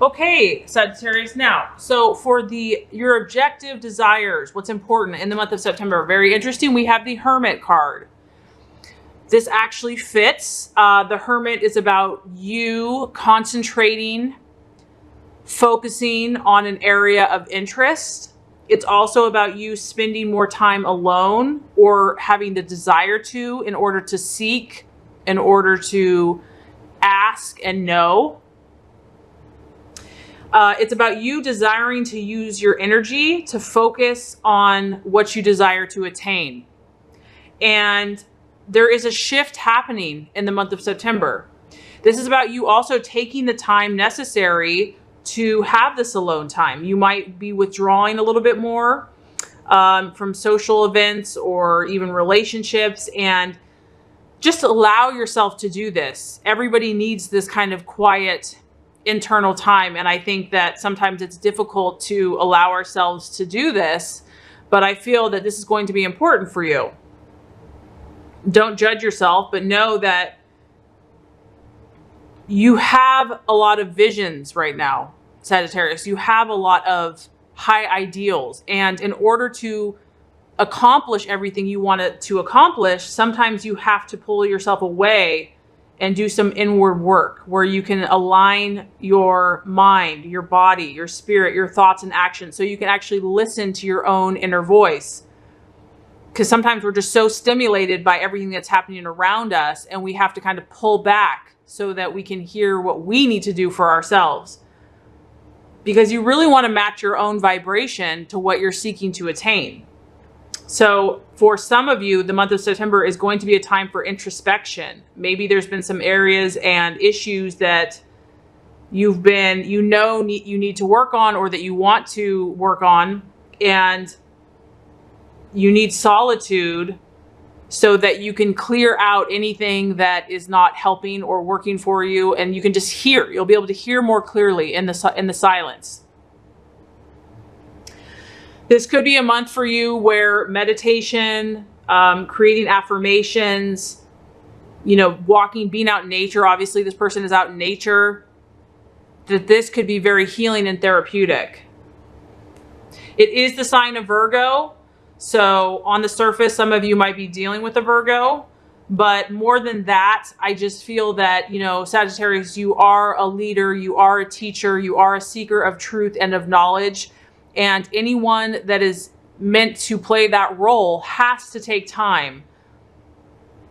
Okay, Sagittarius. Now, so for your objective desires, what's important in the month of September, very interesting. We have the Hermit card. This actually fits. The Hermit is about you concentrating, focusing on an area of interest. It's also about you spending more time alone or having the desire to in order to seek, in order to ask and know. It's about you desiring to use your energy to focus on what you desire to attain. And there is a shift happening in the month of September. This is about you also taking the time necessary to have this alone time. You might be withdrawing a little bit more from social events or even relationships, and just allow yourself to do this. Everybody needs this kind of quiet internal time. And I think that sometimes it's difficult to allow ourselves to do this, but I feel that this is going to be important for you. Don't judge yourself, but know that you have a lot of visions right now, Sagittarius. You have a lot of high ideals. And in order to accomplish everything you want to accomplish, sometimes you have to pull yourself away and do some inward work where you can align your mind, your body, your spirit, your thoughts and actions, so you can actually listen to your own inner voice. Because sometimes we're just so stimulated by everything that's happening around us, and we have to kind of pull back so that we can hear what we need to do for ourselves. Because you really want to match your own vibration to what you're seeking to attain. So for some of you, the month of September is going to be a time for introspection. Maybe there's been some areas and issues that you need to work on, or that you want to work on, and you need solitude so that you can clear out anything that is not helping or working for you, and you can just hear. You'll be able to hear more clearly in the silence. This could be a month for you where meditation, creating affirmations, walking, being out in nature. Obviously, this person is out in nature. That this could be very healing and therapeutic. It is the sign of Virgo. So on the surface, some of you might be dealing with a Virgo. But more than that, I just feel that, Sagittarius, you are a leader, you are a teacher, you are a seeker of truth and of knowledge. And anyone that is meant to play that role has to take time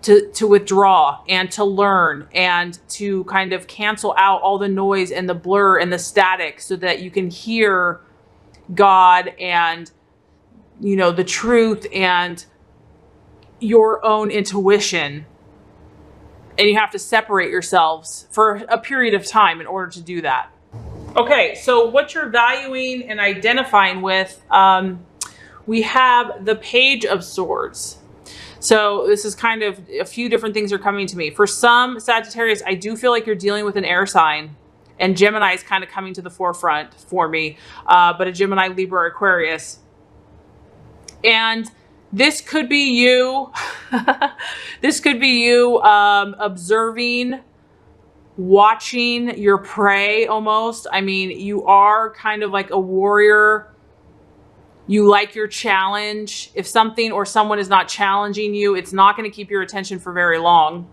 to withdraw and to learn and to kind of cancel out all the noise and the blur and the static, so that you can hear God and, the truth and your own intuition. And you have to separate yourselves for a period of time in order to do that. Okay, so what you're valuing and identifying with, we have the Page of Swords. So this is kind of a few different things are coming to me. For some Sagittarius, I do feel like you're dealing with an air sign, and Gemini is kind of coming to the forefront for me, but a Gemini, Libra, Aquarius. And this could be you. This could be you observing, watching your prey almost. I mean, you are kind of like a warrior. You like your challenge. If something or someone is not challenging you, it's not going to keep your attention for very long.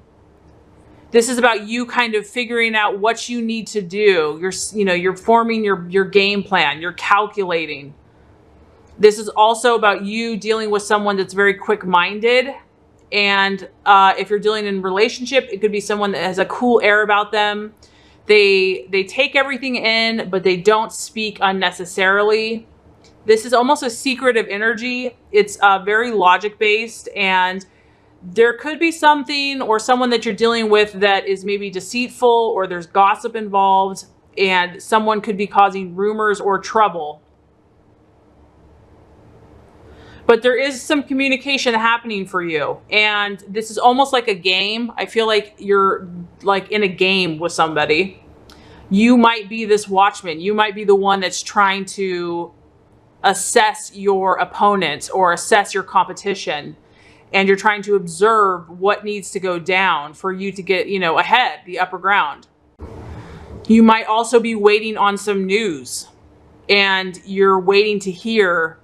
This is about you kind of figuring out what you need to do. You're forming your game plan. You're calculating. This is also about you dealing with someone that's very quick-minded. And if you're dealing in a relationship, it could be someone that has a cool air about them. They take everything in, but they don't speak unnecessarily. This is almost a secretive energy. It's very logic-based, and there could be something or someone that you're dealing with that is maybe deceitful, or there's gossip involved, and someone could be causing rumors or trouble. But there is some communication happening for you. And this is almost like a game. I feel like you're like in a game with somebody. You might be this watchman. You might be the one that's trying to assess your opponent or assess your competition. And you're trying to observe what needs to go down for you to get, ahead, the upper ground. You might also be waiting on some news, and you're waiting to hear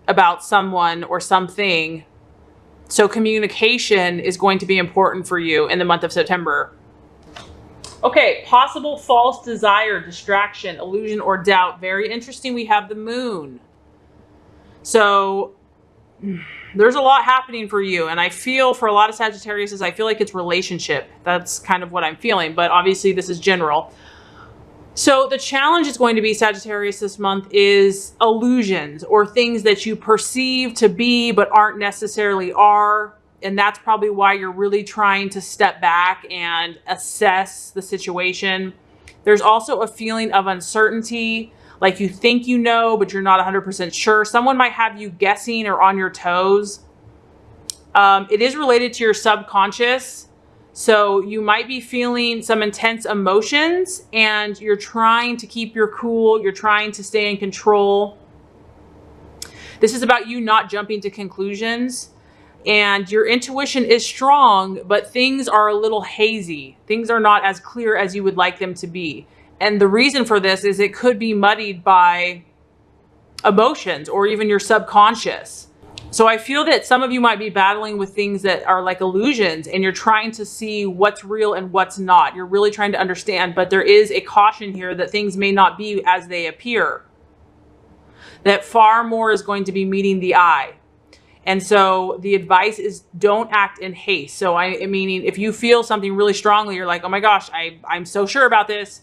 about someone or something. So communication is going to be important for you in the month of September. Okay, possible false desire, distraction, illusion, or doubt. Very interesting. We have the moon. So there's a lot happening for you. And I feel for a lot of Sagittarius, I feel like it's relationship. That's kind of what I'm feeling. But obviously this is general. So the challenge is going to be, Sagittarius, this month is illusions or things that you perceive to be but aren't necessarily are. And that's probably why you're really trying to step back and assess the situation. There's also a feeling of uncertainty, like you think you know, but you're not 100% sure. Someone might have you guessing or on your toes. It is related to your subconscious. So you might be feeling some intense emotions and you're trying to keep your cool. You're trying to stay in control. This is about you not jumping to conclusions. And your intuition is strong, but things are a little hazy. Things are not as clear as you would like them to be. And the reason for this is it could be muddied by emotions or even your subconscious. So I feel that some of you might be battling with things that are like illusions, and you're trying to see what's real and what's not. You're really trying to understand, but there is a caution here that things may not be as they appear. That far more is going to be meeting the eye. And so the advice is don't act in haste. So meaning if you feel something really strongly, you're like, oh my gosh, I'm so sure about this.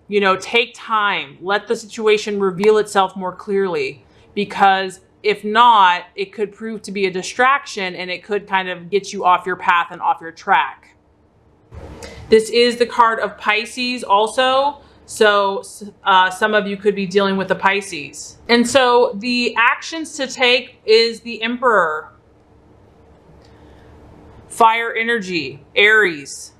You know, take time, let the situation reveal itself more clearly, because if not, it could prove to be a distraction and it could kind of get you off your path and off your track. This is the card of Pisces also. So some of you could be dealing with the Pisces. And so the actions to take is the Emperor, fire energy, Aries.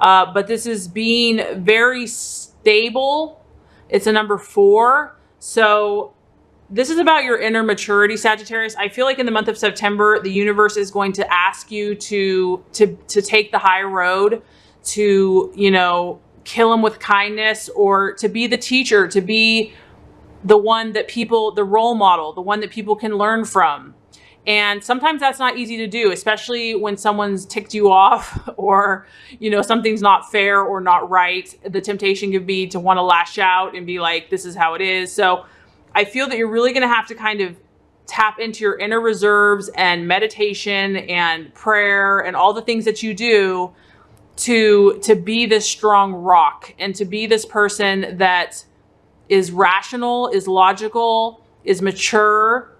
But this is being very stable. It's a number 4. So this is about your inner maturity, Sagittarius. I feel like in the month of September, the universe is going to ask you to take the high road, to, you know, kill them with kindness, or to be the teacher, to be the one that people, the role model, the one that people can learn from. And sometimes that's not easy to do, especially when someone's ticked you off or, you know, something's not fair or not right. The temptation could be to want to lash out and be like, this is how it is. So I feel that you're really going to have to kind of tap into your inner reserves and meditation and prayer and all the things that you do to be this strong rock and to be this person that is rational, is logical, is mature,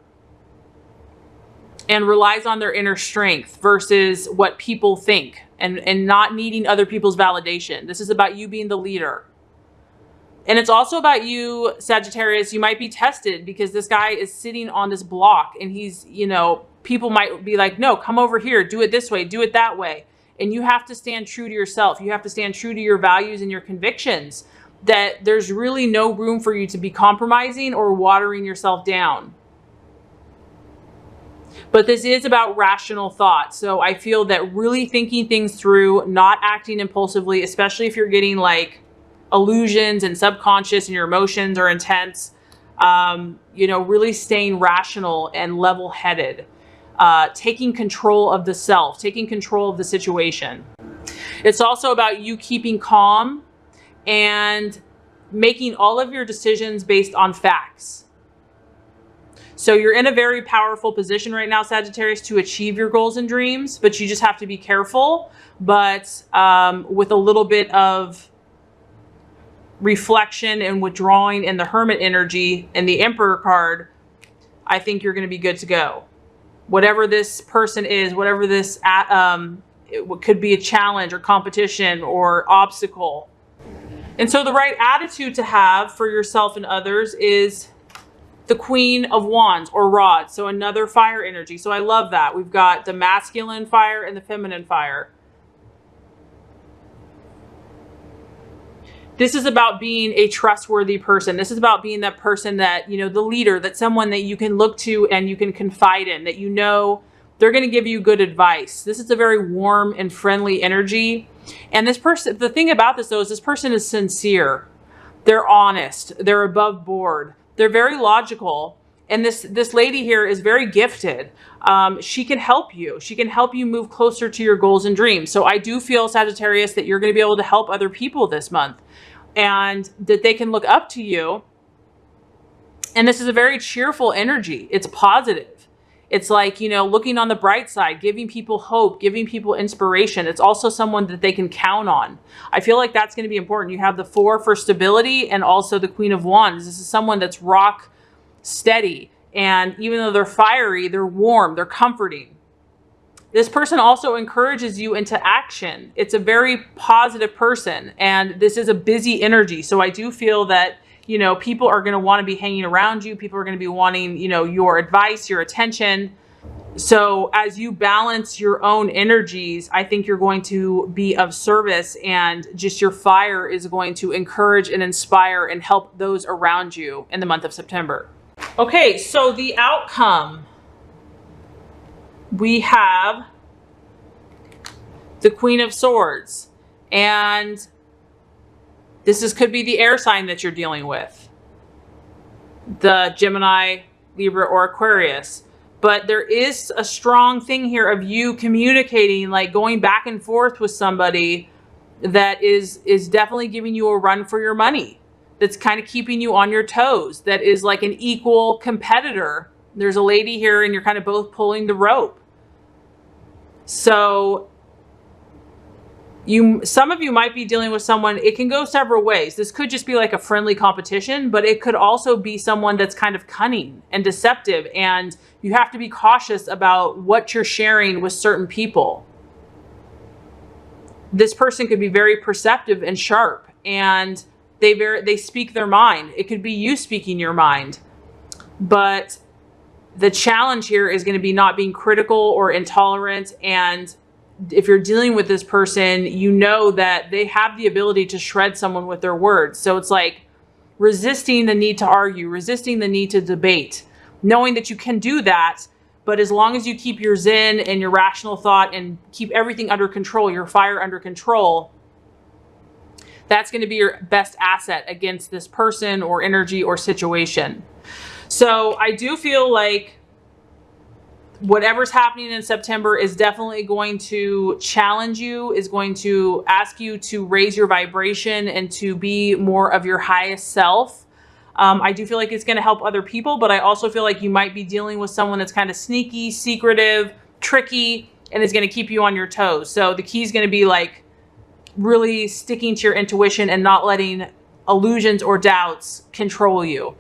and relies on their inner strength versus what people think, and not needing other people's validation. This is about you being the leader. And it's also about you, Sagittarius. You might be tested because this guy is sitting on this block and he's, you know, people might be like, no, come over here, do it this way, do it that way. And you have to stand true to yourself. You have to stand true to your values and your convictions, that there's really no room for you to be compromising or watering yourself down. But this is about rational thought. So I feel that really thinking things through, not acting impulsively, especially if you're getting like illusions and subconscious and your emotions are intense, you know, really staying rational and level-headed, taking control of the self, taking control of the situation. It's also about you keeping calm and making all of your decisions based on facts. So you're in a very powerful position right now, Sagittarius, to achieve your goals and dreams, but you just have to be careful, but with a little bit of reflection and withdrawing in the Hermit energy and the Emperor card, I think you're going to be good to go. Whatever this person is, whatever this it could be a challenge or competition or obstacle. And so the right attitude to have for yourself and others is the Queen of Wands or Rods. So another fire energy. So I love that. We've got the masculine fire and the feminine fire. This is about being a trustworthy person. This is about being that person that, you know, the leader, that someone that you can look to and you can confide in, that you know they're going to give you good advice. This is a very warm and friendly energy. And this person, the thing about this though, is this person is sincere. They're honest. They're above board. They're very logical. And this lady here is very gifted. She can help you. She can help you move closer to your goals and dreams. So I do feel, Sagittarius, that you're going to be able to help other people this month, and that they can look up to you. And this is a very cheerful energy. It's positive. It's like, you know, looking on the bright side, giving people hope, giving people inspiration. It's also someone that they can count on. I feel like that's going to be important. You have the 4 for stability and also the Queen of Wands. This is someone that's rock steady. And even though they're fiery, they're warm, they're comforting. This person also encourages you into action. It's a very positive person, and this is a busy energy. So I do feel that, you know, people are going to want to be hanging around you. People are going to be wanting, you know, your advice, your attention. So as you balance your own energies, I think you're going to be of service, and just your fire is going to encourage and inspire and help those around you in the month of September. Okay, so the outcome, we have the Queen of Swords, and could be the air sign that you're dealing with, the Gemini, Libra, or Aquarius. But there is a strong thing here of you communicating, like going back and forth with somebody that is definitely giving you a run for your money. That's kind of keeping you on your toes. That is like an equal competitor. There's a lady here and you're kind of both pulling the rope. So some of you might be dealing with someone, it can go several ways. This could just be like a friendly competition, but it could also be someone that's kind of cunning and deceptive, and you have to be cautious about what you're sharing with certain people. This person could be very perceptive and sharp, and they speak their mind. It could be you speaking your mind, but the challenge here is going to be not being critical or intolerant. And if you're dealing with this person, you know that they have the ability to shred someone with their words. So it's like resisting the need to argue, resisting the need to debate, knowing that you can do that. But as long as you keep your zen and your rational thought and keep everything under control, your fire under control, that's going to be your best asset against this person or energy or situation. So I do feel like whatever's happening in September is definitely going to challenge you, is going to ask you to raise your vibration and to be more of your highest self. I do feel like it's going to help other people, but I also feel like you might be dealing with someone that's kind of sneaky, secretive, tricky, and is going to keep you on your toes. So the key is going to be like really sticking to your intuition and not letting illusions or doubts control you.